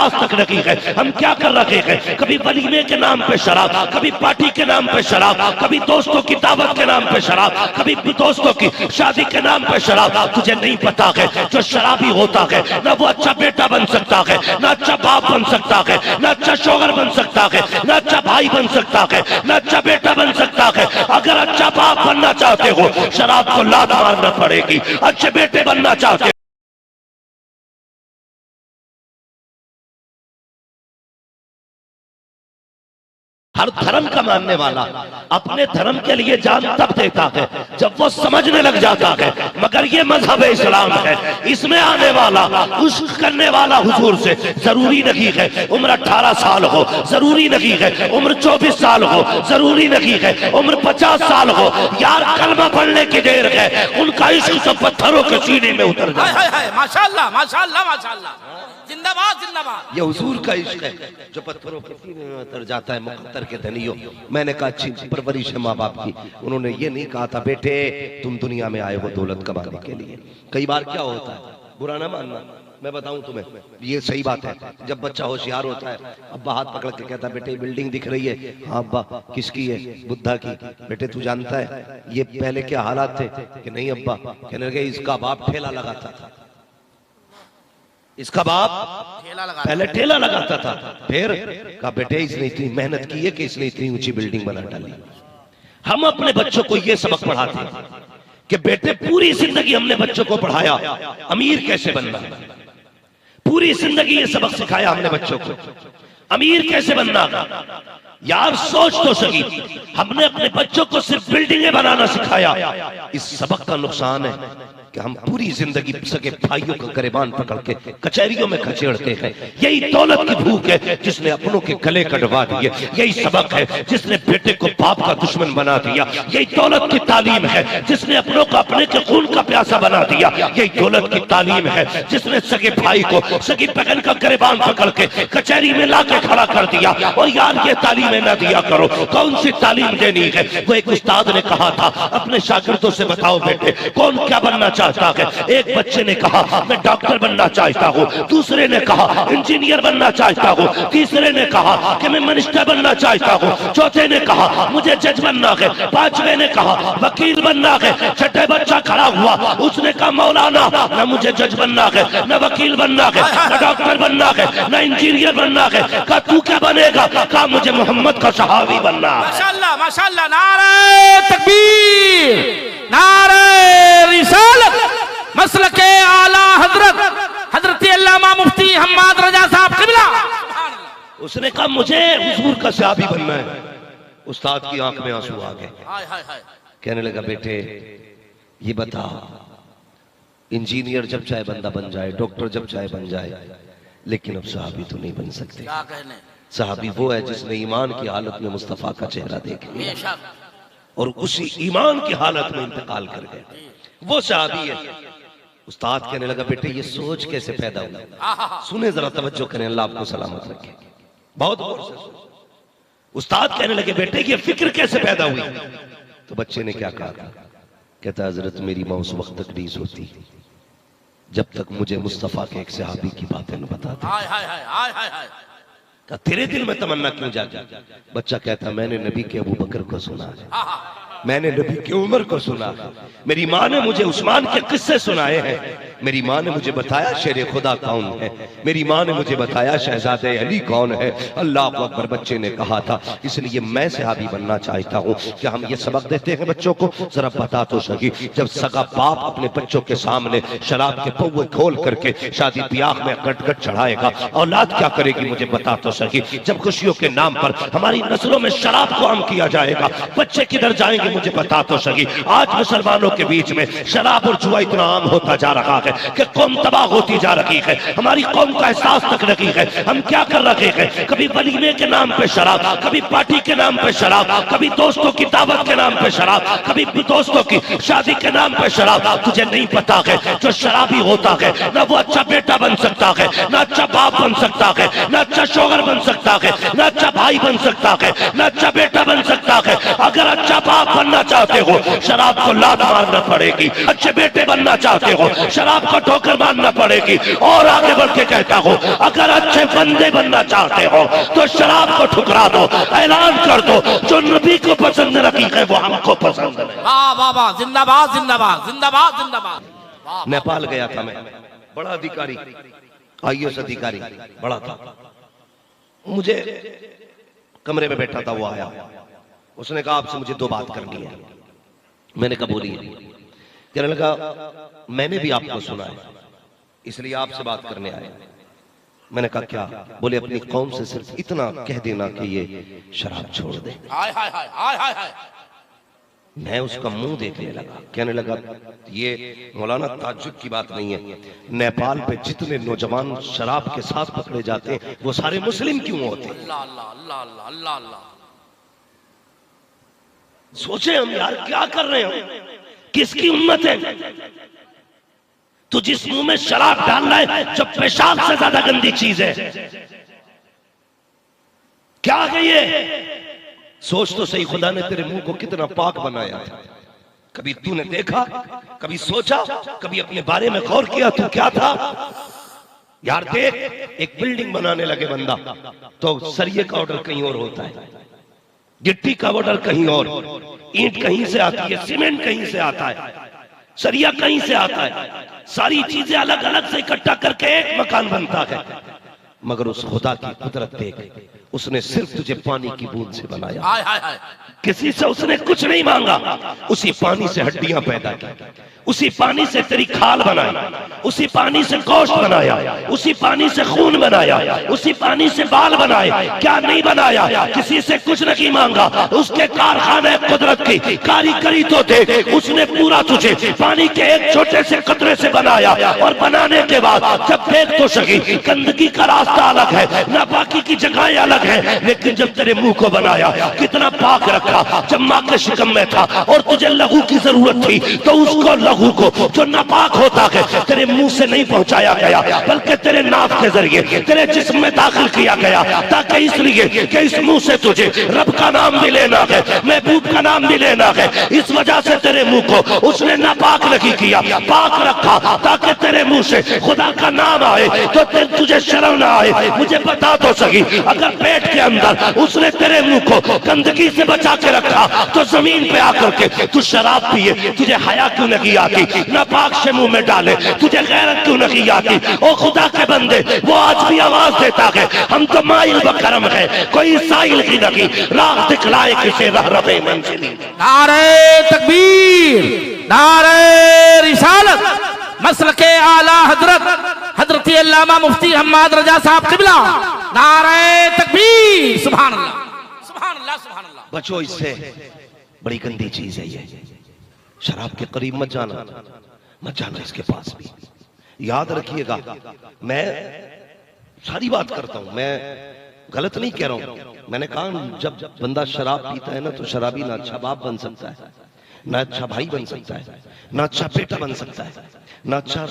एहसास तक नहीं है हम क्या कर रहे हैं। कभी वलीमे के नाम पे शराब, कभी पार्टी के नाम पे शराब, कभी दोस्तों की दावत के नाम पे शराब, कभी दोस्तों की शादी के नाम पे शराब। तुझे नहीं पता है जो शराबी होता है ना वो अच्छा बेटा बन सकता है, ना अच्छा बाप बन सकता है, ना अच्छा शौहर बन सकता है, ना अच्छा भाई बन सकता है, ना अच्छा बेटा बन सकता है। अगर अच्छा बाप बनना चाहते हो शराब को लात मारना पड़ेगी। अच्छे बेटे बनना चाहते हर धर्म का मानने वाला अपने धर्म के लिए जान तब देता है जब वो समझने लग जाता है। मगर ये मजहब इस्लाम है, इसमें आने वाला उश्क करने वाला हुजूर से जरूरी नहीं है उम्र 18 साल हो, जरूरी नहीं है उम्र 24 साल हो, जरूरी नहीं है उम्र 50 साल हो। यार कलमा पढ़ने की देर है, उनका इश्क सब पत्थरों के सीने में उतर जाए। माशाल्लाह माशाल्लाह माशाल्लाह, जिंदाबाद जिंदाबाद। ये हुजूर का इश्क है जो पत्थरों के सीने में उतर जाता है। मुकद्दर के धनियों, मैंने कहा अच्छी परवरिश है माँ बाप की। उन्होंने ये नहीं कहा था बेटे तुम दुनिया में आए हो दौलत कमाने के लिए। कई बार क्या होता है, बुरा ना मानना, मैं बताऊं तुम्हें, ये सही बात है। जब बच्चा होशियार होता है, अब्बा हाथ पकड़ के कहता है बेटे बिल्डिंग दिख रही है। हाँ अब्बा, किसकी है? बुद्धा की। बेटे तू जानता है ये पहले क्या हालात थे? कि नहीं अब्बा। कहने लगे इसका बाप ठेला लगाता था, इसका बाप पहले ठेला लगाता था। फिर कहा बेटे इसने इतनी मेहनत की है कि इसने इतनी ऊंची बिल्डिंग बना डाली। हम अपने बच्चों को यह सबक पढ़ाते हैं कि बेटे पूरी जिंदगी हमने बच्चों को पढ़ाया अमीर कैसे बनना, पूरी जिंदगी ये सबक सिखाया हमने बच्चों को अमीर कैसे बनना। यार सोच तो सही, हमने अपने बच्चों को सिर्फ बिल्डिंगें बनाना सिखाया। इस सबक का नुकसान है कि हम पूरी जिंदगी सके भाइयों का गिरबान पकड़ के कचहरियों में खचेड़ते हैं। यही दौलत की भूख है जिसने अपनों के गले कटवा दिए। यही सबक है जिसने बेटे को बाप का दुश्मन बना दिया। यही दौलत की तालीम है जिसने अपनों को अपने के खून का प्यासा बना दिया। यही दौलत की तालीम है जिसने सगे भाई को सगी बहन का गिरबान पकड़ के कचहरी में लाके खड़ा कर दिया। और यार ये तालीमें ना दिया करो। कौन सी तालीम देनी है? वो एक उस्ताद ने कहा था अपने शागिर्दों से बताओ बेटे कौन क्या बनना चाहता है। एक बच्चे ने कहा मैं डॉक्टर बनना चाहता हूँ, दूसरे ने कहा इंजीनियर बनना चाहता हूँ, तीसरे ने कहा कि मैं मिनिस्टर बनना चाहता हूँ, चौथे ने कहा मुझे जज बनना है, पांचवे ने कहा वकील बनना है, छठे बच्चा खड़ा हुआ उसने कहा मौलाना न मुझे जज बनना है, न वकील बनना है, न डॉक्टर बनना है, न इंजीनियर बनना है। कहा तू क्या बनेगा? कहा मुझे मोहम्मद का सहाबी बनना। माशाल्लाह माशाल्लाह, नारे तकबीर, नारे रिसालत, मसलके आला हजरत हजरत अल्लामा मुफ्ती हम्माद रजा साहब किबला। उसने कहा मुझे हुजूर का सहाबी बनना है। उस्ताद की आंख में आंसू आ गए। कहने लगा बेटे ये बता, इंजीनियर जब चाहे बंदा बन जाए, डॉक्टर जब चाहे बन जाए, लेकिन अब सहाबी तो नहीं बन सकते। क्या कहने? सहाबी वो है जिसने ईमान की हालत में मुस्तफा का चेहरा देख लिया और उसी ईमान की हालत में इंतकाल कर गया, वो सहाबी है। उस्ताद कहने लगा बेटे ये सोच कैसे पैदा हुई? सुने जरा, तवज्जो करें, अल्लाह आपको सलामत रखे। बहुत गौर से सुनो। उस्ताद कहने लगे बेटे ये फिक्र कैसे पैदा हुई? तो बच्चे ने क्या कहा? कहता हजरत मेरी मां उस वक्त तक नहीं सोती जब तक मुझे मुस्तफा के एक सहाबी की बातें न बताते। तेरे दिल में तमन्ना क्यों जागी? बच्चा कहता मैंने नबी के अबू बकर को सुना है, मैंने नबी की उमर को सुना, मेरी माँ ने मुझे उस्मान के किस्से सुनाए हैं, मेरी माँ ने मुझे बताया शेर खुदा कौन है, मेरी माँ ने मुझे बताया शहजादे अली कौन है। अल्लाह अकबर। बच्चे ने कहा था इसलिए मैं सहाबी बनना चाहता हूँ। कि हम ये सबक देते हैं बच्चों को, जरा बता तो सही, जब सगा बाप अपने बच्चों के सामने शराब के पौवे खोल करके शादी ब्याह में गटगट चढ़ाएगा, औलाद क्या करेगी मुझे बता तो सही। जब खुशियों के नाम पर हमारी नस्लों में शराब को आम किया जाएगा, बच्चे किधर जाएंगे मुझे बता तो सही। आज मुसलमानों के बीच में शराब और जुआ इतना आम होता जा रहा है कि कौम तबाह होती जा रही है। हमारी कौम का एहसास तक नहीं है हम क्या कर रहे हैं। कभी वलीमे के नाम पे शराब, कभी पार्टी के नाम पे शराब, कभी दोस्तों की दावत के नाम पे शराब, कभी दोस्तों की शादी के नाम पे शराब। तुझे नहीं पता है जो शराबी होता है ना वो अच्छा बेटा बन सकता है, ना अच्छा बाप बन सकता है, ना अच्छा शौहर बन सकता है, ना अच्छा भाई बन सकता है, ना अच्छा बेटा बन सकता है। अगर अच्छा बाप बनना चाहते हो, शराब को लात मारना पड़ेगी। अच्छे बेटे बनना चाहते हो, शराब को ठोकर मारना पड़ेगी। और आगे बढ़ के कहता हूं, अगर अच्छे बंदे बनना चाहते हो तो शराब को ठुकरा दो, ऐलान कर दो जो नबी को पसंद नहीं है वो हमको पसंद नहीं। वाह वाह वाह, जिंदाबाद जिंदाबाद जिंदाबाद जिंदाबाद। नेपाल गया था मैं, बड़ा अधिकारी, IAS अधिकारी बड़ा था, मुझे कमरे में बैठा था, वो आया, उसने कहा आपसे मुझे 2 बात करनी है। मैंने कहा बोलिए। कहने लगा मैंने भी आपको सुना है इसलिए आपसे बात करने आया। मैंने कहा क्या? बोले अपनी कौम से सिर्फ इतना कह देना कि ये शराब छोड़ दे। हाय हाय हाय हाय हाय हाय। मैं उसका मुंह देखने लगा, कहने लगा ये मौलाना ताज्जुब की बात नहीं है, नेपाल पे जितने नौजवान शराब के साथ पकड़े जाते हैं वो सारे मुस्लिम क्यों होते हैं? अल्लाह अल्लाह अल्लाह अल्लाह अल्लाह अल्लाह। सोचे हम यार क्या कर रहे हैं, किसकी उम्मत है? तो जिस मुंह में शराब डाल रहा है जो पेशाब से ज्यादा गंदी चीज है, क्या है ये? सोच तो सही, खुदा ने तेरे मुंह को कितना पाक बनाया था। कभी तूने देखा, कभी सोचा, कभी अपने बारे में गौर किया तू क्या था? यार देख, एक बिल्डिंग बनाने लगे बंदा तो सरिये का ऑर्डर कहीं और होता है, गिट्टी का ऑर्डर कहीं और, ईंट कहीं से आती है, सीमेंट कहीं से आता है, सरिया कहीं से आता है, सारी चीजें अलग अलग से इकट्ठा करके एक मकान बनता है। मगर उस खुदा की कुदरत देख, उसने सिर्फ तुझे पानी की बूंद से बनाया। हाय हाय हाय। किसी से उसने कुछ नहीं मांगा, उसी पानी से हड्डियां पैदा की, उसी पानी से तेरी खाल बनाई, उसी पानी से गोश्त बनाया, उसी पानी से खून बनाया, उसी पानी से बाल बनाए। क्या नहीं बनाया? किसी से कुछ नहीं मांगा, उसके कारखाने कुदरत की कारीगरी तो देख, उसने पूरा तुझे पानी के एक छोटे से कतरे से बनाया। और बनाने के बाद जब देख तो सही, गंदगी का रास्ता अलग है, नापाकी की जगह अलग है, लेकिन जब तेरे मुंह को बनाया कितना पाक रखा। जब माँ के शिकम में था और तुझे लहू की जरूरत थी तो उसको लहू को जो नापाक होता है तेरे मुंह से नहीं पहुंचाया गया, बल्कि तेरे नाक के जरिए तेरे जिस्म में दाखिल किया गया, ताकि इसलिए कि इस मुंह से तुझे रब का नाम भी लेना है, महबूब का नाम भी लेना है। इस वजह से तेरे मुंह को उसने नापाक नहीं किया, पाक रखा, ताकि तेरे मुंह से खुदा का नाम आए तो तुझे शर्म ना आए। मुझे बता तो सही, अगर पेट के अंदर उसने तेरे मुंह को गंदगी से बचा के रखा तो जमीन पे आकर के तू शराब पिए, तुझे हया क्यों नहीं आती? नापाक से मुंह में डाले, तुझे गैरत क्यों नहीं आती? ओ खुदा के बंदे, वो आज भी आवाज देता है, हम तो माइल बकरम है, कोई साइल की नहीं, राह दिखलाए किसे रह रहे मंजिली। नारे तकबीर, नारे रिसालत, मसलके आला हजरत हजरत अल्लामा मुफ्ती हम्माद रजा साहब किबला। नारे तकबीर, सुभान अल्लाह सुभान अल्लाह सुभान अल्लाह। बचो इससे, बड़ी गंदी चीज है ये। शराब के करीब मत जाना, मत जाना इसके पास भी। याद रखिएगा, मैं सारी बात करता हूं, मैं गलत नहीं कह रहा हूं। मैंने कहा जब बंदा शराब पीता है ना तो शराबी ना अच्छा बाप बन सकता है, ना अच्छा भाई बन सकता है, ना अच्छा बेटा बन सकता है, ना अच्छा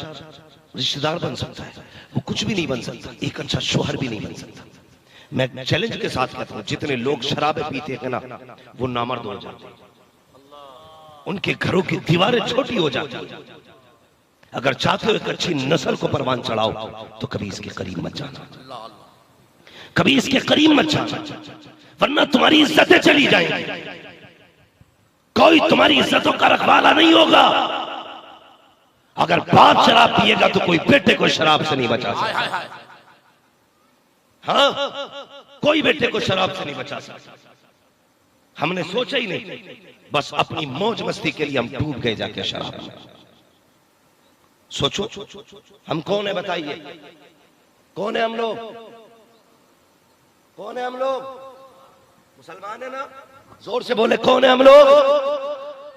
रिश्तेदार बन सकता है, वो कुछ भी नहीं बन सकता, एक अच्छा शोहर भी नहीं बन सकता। मैं चैलेंज के साथ कहता हूं, जितने लोग शराबें पीते हैं ना वो नामर्द हो जाते हैं, उनके घरों की दीवारें छोटी हो जाती हैं। अगर चाहते हो एक अच्छी नस्ल को परवान चढ़ाओ तो कभी इसके करीब मत जाना, कभी इसके करीब मत जाना, वरना तुम्हारी इज्जतें चली जाएंगी। कोई तुम्हारी इज्जतों का रखवाला नहीं होगा। अगर बाप शराब पिएगा तो कोई बेटे को शराब से नहीं बचा सकता। हाँ, कोई बेटे को शराब से नहीं बचा सकता। हमने सोचा ही नहीं, बस अपनी मौज मस्ती के लिए हम डूब गए जाके शराब में। सोचो हम कौन है, बताइए कौन है हम लोग? कौन है हम लोग? मुसलमान है ना? जोर से बोले कौन है हम लोग,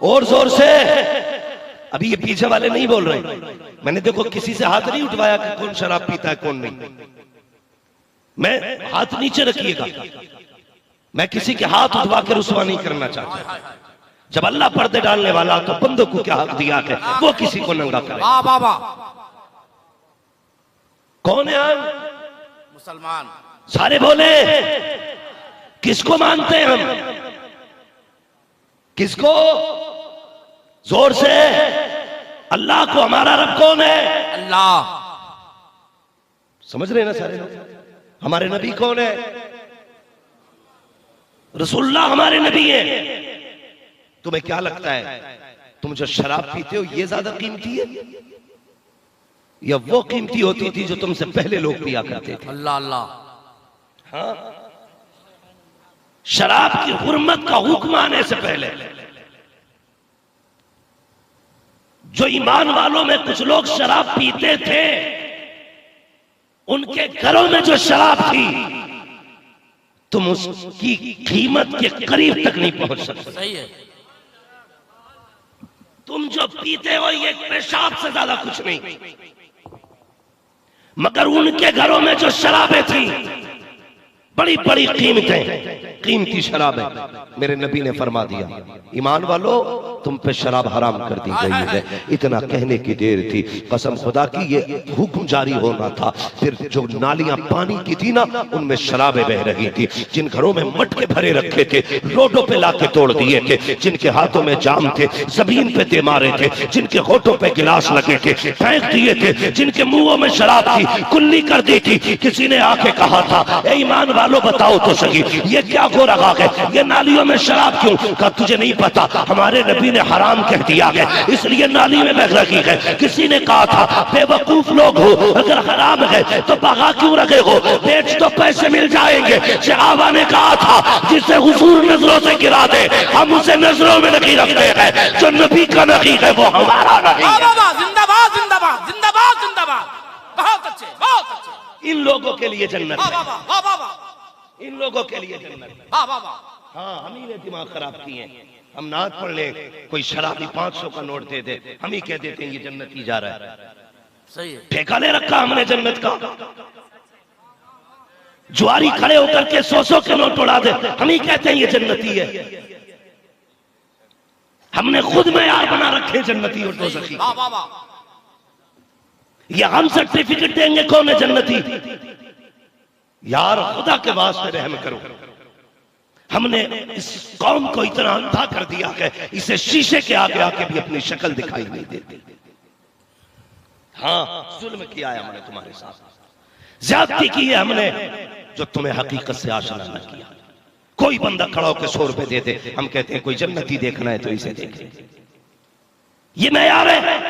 और जोर से। अभी ये पीछे वाले नहीं बोल रहे, मैंने देखो किसी से हाथ नहीं उठवाया कि कौन शराब पीता है कौन नहीं। मैं हाथ नीचे रखिएगा, मैं किसी के हाथ उठवा के रुसवा नहीं करना चाहता। जब अल्लाह पर्दे डालने वाला तो बंदों को क्या हक दिया है वो किसी को नंगा करे। कौन है हम? मुसलमान। सारे बोले किसको मानते हैं हम? किसको? जोर से, अल्लाह को। हमारा रब कौन है? अल्लाह। समझ रहे हैं ना सारे लोग? हमारे नबी कौन है? रसूलुल्लाह हमारे नबी है। तुम्हें क्या लगता है, तुम जो शराब पीते हो ये ज्यादा कीमती है या वो कीमती होती थी जो तुमसे पहले लोग पिया करते थे? अल्लाह अल्लाह। हाँ, शराब की हुर्मत का हुक्म आने से पहले जो ईमान वालों में कुछ लोग शराब पीते थे, उनके घरों में जो शराब थी, तुम उसकी कीमत के करीब तक नहीं पहुंच सकते। सही है। तुम जो पीते हो ये पेशाब से ज्यादा कुछ नहीं, मगर उनके घरों में जो शराबें थी, बड़ी बड़ी कीमती शराब है। मेरे नबी ने फरमा दिया, ईमान वालों तुम पे शराब हराम कर दी गई है। इतना कहने की देर थी, कसम खुदा की ये हुक्म जारी होना था। फिर जो नालियां पानी की थी ना, उनमें शराबें बह रही थी। जिन घरों में मटके भरे रखे थे, रोडों पे लाके तोड़ दिए थे। जिनके हाथों में जाम थे, जमीन पे दे मारे थे। जिनके होठों पे गिलास लगे थे, फेंक दिए थे। जिनके मुंहों में शराब थी, कुल्ली कर दी थी। किसी ने आके कहा था, ए ईमान वालों बताओ तो सही, ये क्या हो रहा है? ये नालियों में शराब क्यों? कहा तुझे नहीं पता, हमारे नबी ने हराम कह दिया है, इसलिए नाली में बह रही है। किसी ने कहा था, बेवकूफ लोग हो, अगर हराम है तो बगा क्यों रखे हो? बेच तो पैसे मिल जाएंगे। सहाबा ने कहा था, जिसे हुजूर नजरों से गिरा दे, हम उसे नजरों में नहीं रखते हैं। जो नबी का नहीं है वो हमारा नहीं है। जिंदाबाद जिंदाबाद जिंदाबाद जिंदाबाद। बहुत अच्छे, बहुत अच्छे। इन लोगों के लिए जन्नत है, वाह वाह वाह। इन लोगों के लिए जन्नत है। वाह वाह वाह। हाँ, हम ही ने दिमाग खराब किए हैं। हम नात पढ़ ले, कोई शराबी 500 का नोट दे दे, हम ही कह देते हैं ये जन्नती जा रहा है। सही है। ठेका ले रखा हमने जन्नत का। जुआरी खड़े होकर के 100 के नोट उड़ा दे, हम ही कहते हैं ये जन्नती है। हमने खुद में यार बना रखे जन्नती और दोज़खी। वाह वाह वाह। ये हम सर्टिफिकेट देंगे कौन है जन्नती? यार खुदा के वास्ते रहम करो। हमने इस कौम को इतना अंधा कर दिया है, इसे शीशे के आगे आके भी अपनी शक्ल दिखाई नहीं देती। हाँ, जुल्म किया है हमने तुम्हारे साथ, ज्यादती की है हमने, जो तुम्हें हकीकत से आशना न किया। कोई बंदा खड़ा होकर 100 रुपए दे दे, हम कहते हैं कोई जन्नती देखना है तो इसे देखे। ये मैयार है।